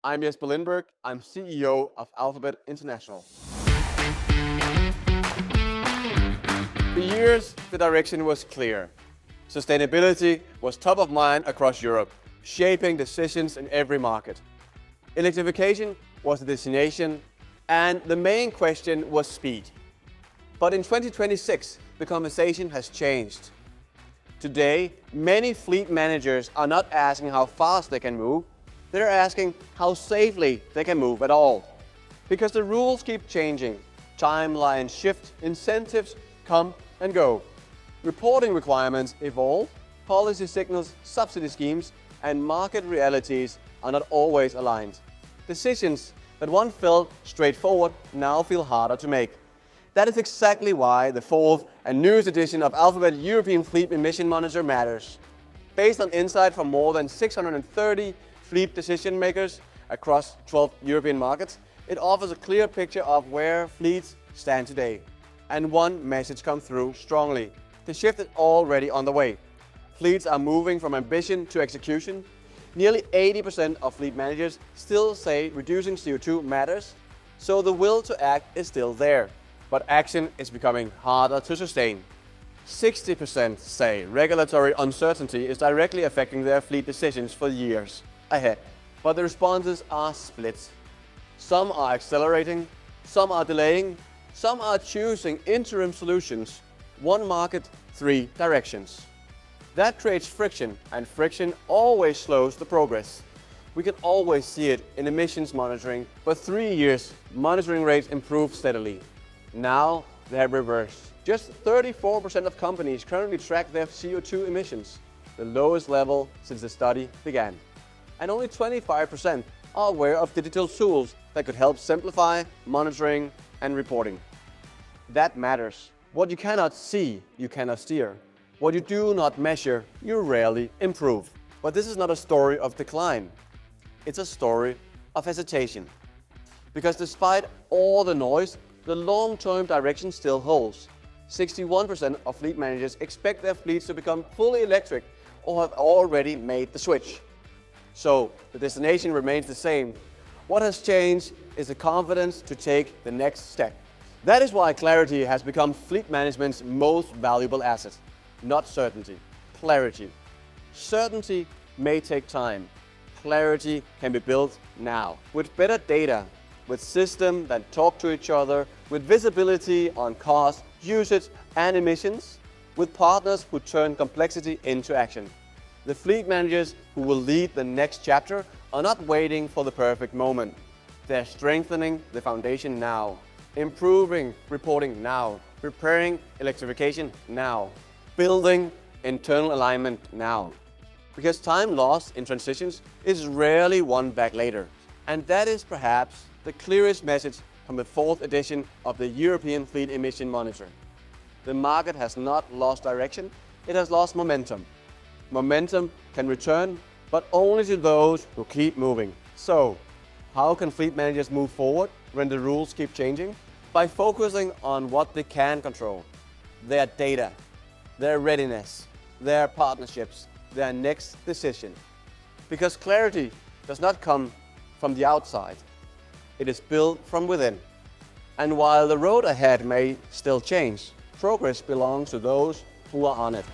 I'm Jesper Lyndberg. I'm CEO of Alphabet International. For years, the direction was clear. Sustainability was top of mind across Europe, shaping decisions in every market. Electrification was the destination, and the main question was speed. But in 2026, the conversation has changed. Today, many fleet managers are not asking how fast they can move, they're asking how safely they can move at all. Because the rules keep changing, timelines shift, incentives come and go. Reporting requirements evolve, policy signals, subsidy schemes, and market realities are not always aligned. Decisions that once felt straightforward now feel harder to make. That is exactly why the fourth and newest edition of Alphabet European Fleet Emission Monitor matters. Based on insight from more than 630 fleet decision makers across 12 European markets, it offers a clear picture of where fleets stand today. And one message comes through strongly. The shift is already on the way. Fleets are moving from ambition to execution. Nearly 80% of fleet managers still say reducing CO2 matters, so the will to act is still there. But action is becoming harder to sustain. 60% say regulatory uncertainty is directly affecting their fleet decisions for years ahead. But the responses are split. Some are accelerating, some are delaying, some are choosing interim solutions. One market, three directions. That creates friction, and friction always slows the progress. We can always see it in emissions monitoring. For 3 years, monitoring rates improved steadily. Now they have reversed. Just 34% of companies currently track their CO2 emissions, the lowest level since the study began. And only 25% are aware of digital tools that could help simplify monitoring and reporting. That matters. What you cannot see, you cannot steer. What you do not measure, you rarely improve. But this is not a story of decline. It's a story of hesitation. Because despite all the noise, the long-term direction still holds. 61% of fleet managers expect their fleets to become fully electric or have already made the switch. So the destination remains the same. What has changed is the confidence to take the next step. That is why clarity has become fleet management's most valuable asset. Not certainty, clarity. Certainty may take time. Clarity can be built now. With better data, with systems that talk to each other, with visibility on cost, usage, and emissions, with partners who turn complexity into action. The fleet managers who will lead the next chapter are not waiting for the perfect moment. They're strengthening the foundation now, improving reporting now, preparing electrification now, building internal alignment now. Because time lost in transitions is rarely won back later. And that is perhaps the clearest message from the fourth edition of the European Fleet Emission Monitor. The market has not lost direction, it has lost momentum. Momentum can return, but only to those who keep moving. So, how can fleet managers move forward when the rules keep changing? By focusing on what they can control. Their data, their readiness, their partnerships, their next decision. Because clarity does not come from the outside. It is built from within. And while the road ahead may still change, progress belongs to those who are on it.